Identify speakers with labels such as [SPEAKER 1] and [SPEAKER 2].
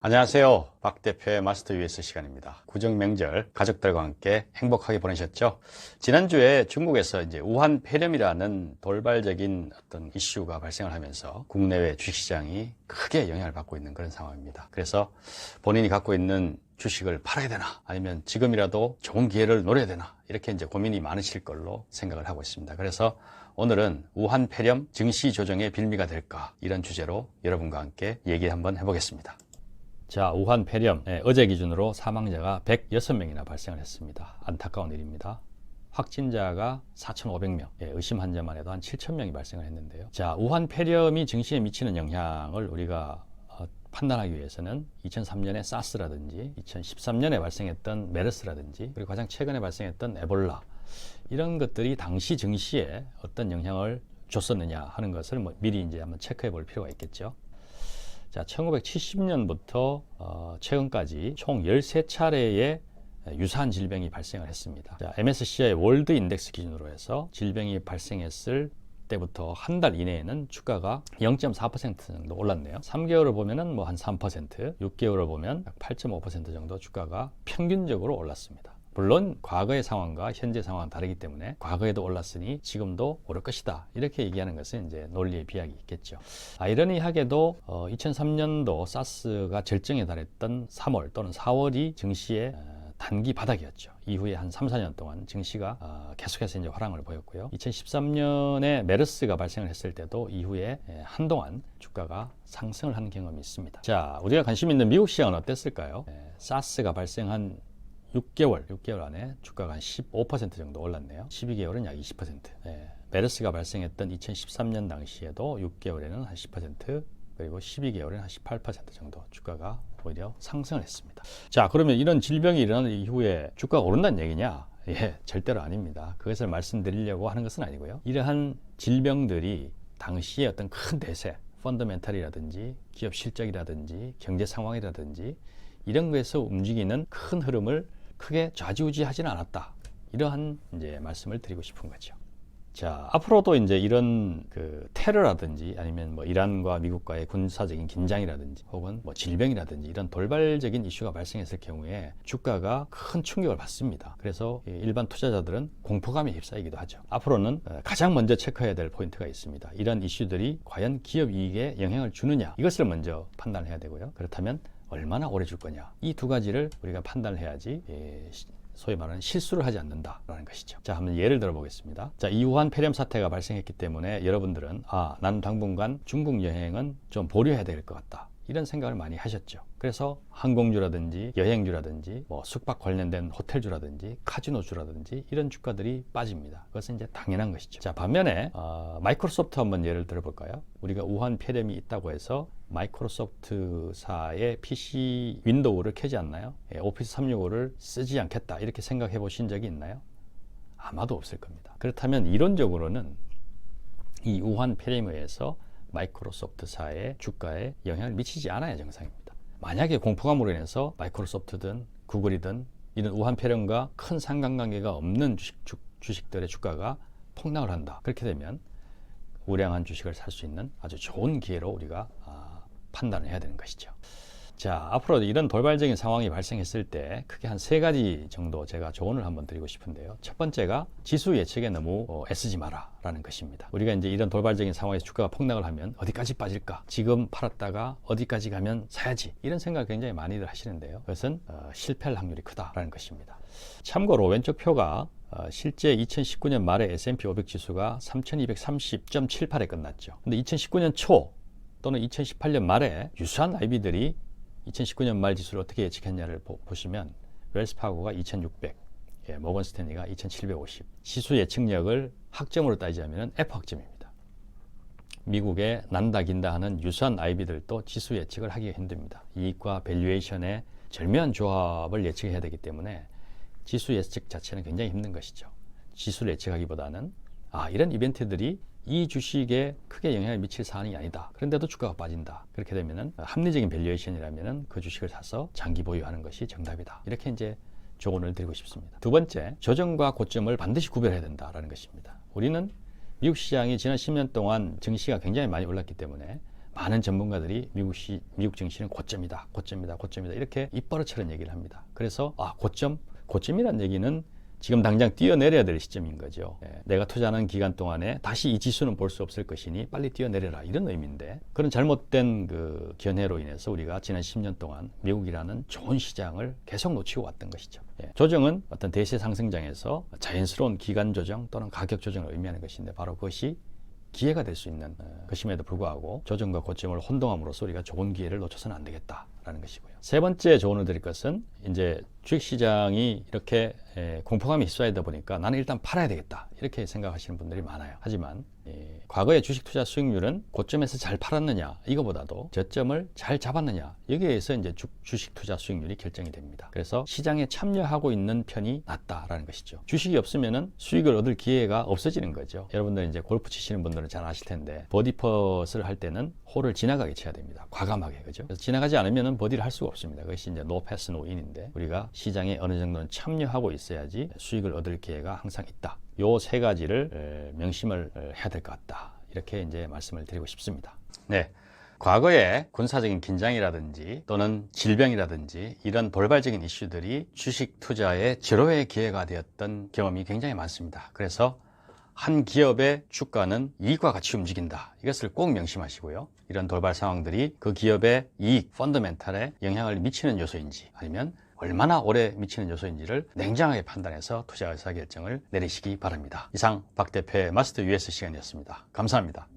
[SPEAKER 1] 안녕하세요. 박 대표의 마스터 US 시간입니다. 구정 명절 가족들과 함께 행복하게 보내셨죠? 지난주에 중국에서 이제 우한 폐렴이라는 돌발적인 어떤 이슈가 발생을 하면서 국내외 주식시장이 크게 영향을 받고 있는 그런 상황입니다. 그래서 본인이 갖고 있는 주식을 팔아야 되나 아니면 지금이라도 좋은 기회를 노려야 되나 이렇게 이제 고민이 많으실 걸로 생각을 하고 있습니다. 그래서 오늘은 우한 폐렴 증시 조정의 빌미가 될까 이런 주제로 여러분과 함께 얘기 한번 해보겠습니다. 자, 우한 폐렴 어제 기준으로 사망자가 106명이나 발생을 했습니다. 안타까운 일입니다. 확진자가 4,500명, 의심 환자만 해도 한 7,000명이 발생을 했는데요. 자, 우한 폐렴이 증시에 미치는 영향을 우리가 판단하기 위해서는 2003년에 사스라든지 2013년에 발생했던 메르스라든지 그리고 가장 최근에 발생했던 에볼라 이런 것들이 당시 증시에 어떤 영향을 줬었느냐 하는 것을 미리 이제 한번 체크해 볼 필요가 있겠죠. 자, 1970년부터 최근까지 총 13차례의 유사한 질병이 발생을 했습니다. 자, MSCI 월드 인덱스 기준으로 해서 질병이 발생했을 때부터 한 달 이내에는 주가가 0.4% 정도 올랐네요. 3개월을 보면은 뭐 한 3%, 6개월을 보면 8.5% 정도 주가가 평균적으로 올랐습니다. 물론 과거의 상황과 현재 상황은 다르기 때문에 과거에도 올랐으니 지금도 오를 것이다 이렇게 얘기하는 것은 이제 논리의 비약이 있겠죠. 아이러니하게도 2003년도 사스가 절정에 달했던 3월 또는 4월이 증시의 단기 바닥이었죠. 이후에 한 3, 4년 동안 증시가 계속해서 이제 화랑을 보였고요. 2013년에 메르스가 발생을 했을 때도 이후에 한동안 주가가 상승을 한 경험이 있습니다. 자, 우리가 관심 있는 미국 시장은 어땠을까요? 사스가 발생한 6개월 안에 주가가 한 15% 정도 올랐네요. 12개월은 약 20%. 메르스가 발생했던 2013년 당시에도 6개월에는 한 10%, 그리고 12개월에는 한 18% 정도 주가가 오히려 상승을 했습니다. 자, 그러면 이런 질병이 일어난 이후에 주가가 오른다는 얘기냐? 절대로 아닙니다. 그것을 말씀드리려고 하는 것은 아니고요. 이러한 질병들이 당시에 어떤 큰 대세, 펀더멘탈이라든지 기업 실적이라든지 경제 상황이라든지 이런 거에서 움직이는 큰 흐름을 크게 좌지우지하지는 않았다. 이러한 이제 말씀을 드리고 싶은 거죠. 자, 앞으로도 이제 이런 테러라든지 아니면 뭐 이란과 미국과의 군사적인 긴장이라든지 혹은 뭐 질병이라든지 이런 돌발적인 이슈가 발생했을 경우에 주가가 큰 충격을 받습니다. 그래서 일반 투자자들은 공포감에 휩싸이기도 하죠. 앞으로는 가장 먼저 체크해야 될 포인트가 있습니다. 이런 이슈들이 과연 기업 이익에 영향을 주느냐 이것을 먼저 판단해야 되고요. 그렇다면 얼마나 오래 줄 거냐 이 두 가지를 우리가 판단을 해야지 소위 말하는 실수를 하지 않는다라는 것이죠. 자, 한번 예를 들어 보겠습니다. 자, 이 우한 폐렴 사태가 발생했기 때문에 여러분들은 난 당분간 중국 여행은 좀 보류해야 될 것 같다 이런 생각을 많이 하셨죠. 그래서 항공주라든지 여행주라든지 뭐 숙박 관련된 호텔주라든지 카지노주라든지 이런 주가들이 빠집니다. 그것은 이제 당연한 것이죠. 자, 반면에 마이크로소프트 한번 예를 들어볼까요? 우리가 우한 폐렴이 있다고 해서 마이크로소프트사의 PC 윈도우를 켜지 않나요? 오피스 365를 쓰지 않겠다 이렇게 생각해 보신 적이 있나요? 아마도 없을 겁니다. 그렇다면 이론적으로는 이 우한 폐렴에 의해서 마이크로소프트사의 주가에 영향을 미치지 않아야 정상입니다. 만약에 공포감으로 인해서 마이크로소프트든 구글이든 이런 우한 폐렴과 큰 상관관계가 없는 주식들의 주가가 폭락을 한다. 그렇게 되면 우량한 주식을 살 수 있는 아주 좋은 기회로 우리가 판단을 해야 되는 것이죠. 자, 앞으로 이런 돌발적인 상황이 발생했을 때 크게 한 3가지 정도 제가 조언을 한번 드리고 싶은데요. 첫 번째가 지수 예측에 너무 애쓰지 마라 라는 것입니다. 우리가 이제 이런 돌발적인 상황에서 주가가 폭락을 하면 어디까지 빠질까? 지금 팔았다가 어디까지 가면 사야지 이런 생각을 굉장히 많이들 하시는데요. 그것은 실패할 확률이 크다라는 것입니다. 참고로 왼쪽 표가 실제 2019년 말에 S&P 500 지수가 3230.78에 끝났죠. 근데 2019년 초 또는 2018년 말에 유사한 IB들이 2019년 말 지수를 어떻게 예측했냐를 보시면 웰스파고가 2600, 모건 스탠리가 2750. 지수 예측력을 학점으로 따지자면 F 학점입니다. 미국의 난다 긴다 하는 유사한 IB들도 지수 예측을 하기가 힘듭니다. 이익과 밸류에이션의 절묘한 조합을 예측해야 되기 때문에 지수 예측 자체는 굉장히 힘든 것이죠. 지수를 예측하기보다는 이런 이벤트들이 이 주식에 크게 영향을 미칠 사안이 아니다. 그런데도 주가가 빠진다. 그렇게 되면은 합리적인 밸류에이션이라면은 그 주식을 사서 장기 보유하는 것이 정답이다. 이렇게 이제 조언을 드리고 싶습니다. 두 번째, 저점과 고점을 반드시 구별해야 된다라는 것입니다. 우리는 미국 시장이 지난 10년 동안 증시가 굉장히 많이 올랐기 때문에 많은 전문가들이 미국 증시는 고점이다, 고점이다, 고점이다 이렇게 입버릇처럼 얘기를 합니다. 그래서 고점이란 얘기는 지금 당장 뛰어내려야 될 시점인 거죠. 내가 투자하는 기간 동안에 다시 이 지수는 볼 수 없을 것이니 빨리 뛰어내려라 이런 의미인데, 그런 잘못된 그 견해로 인해서 우리가 지난 10년 동안 미국이라는 좋은 시장을 계속 놓치고 왔던 것이죠. 조정은 어떤 대세 상승장에서 자연스러운 기간 조정 또는 가격 조정을 의미하는 것인데, 바로 그것이 기회가 될 수 있는 것임에도 불구하고 조정과 고점을 혼동함으로써 우리가 좋은 기회를 놓쳐서는 안 되겠다라는 것이고요. 세 번째 조언을 드릴 것은, 이제 주식시장이 이렇게 공포감이 휩싸이다 보니까 나는 일단 팔아야 되겠다 이렇게 생각하시는 분들이 많아요. 하지만 과거의 주식 투자 수익률은 고점에서 잘 팔았느냐 이거보다도 저점을 잘 잡았느냐 여기에서 이제 주식 투자 수익률이 결정이 됩니다. 그래서 시장에 참여하고 있는 편이 낫다라는 것이죠. 주식이 없으면은 수익을 얻을 기회가 없어지는 거죠. 여러분들 이제 골프 치시는 분들은 잘 아실 텐데, 버디 펫을 할 때는 홀을 지나가게 쳐야 됩니다. 과감하게, 그죠? 그래서 지나가지 않으면은 버디를 할 수가 없습니다. 그것이 이제 no pass no in인데, 우리가 시장에 어느 정도는 참여하고 있어야지 수익을 얻을 기회가 항상 있다. 요 세 가지를 명심을 해야 될 것 같다. 이렇게 이제 말씀을 드리고 싶습니다. 네. 과거에 군사적인 긴장이라든지 또는 질병이라든지 이런 돌발적인 이슈들이 주식 투자의 절호의 기회가 되었던 경험이 굉장히 많습니다. 그래서 한 기업의 주가는 이익과 같이 움직인다. 이것을 꼭 명심하시고요. 이런 돌발 상황들이 그 기업의 이익, 펀더멘탈에 영향을 미치는 요소인지, 아니면 얼마나 오래 미치는 요소인지를 냉정하게 판단해서 투자 의사결정을 내리시기 바랍니다. 이상 박 대표의 마스터 US 시간이었습니다. 감사합니다.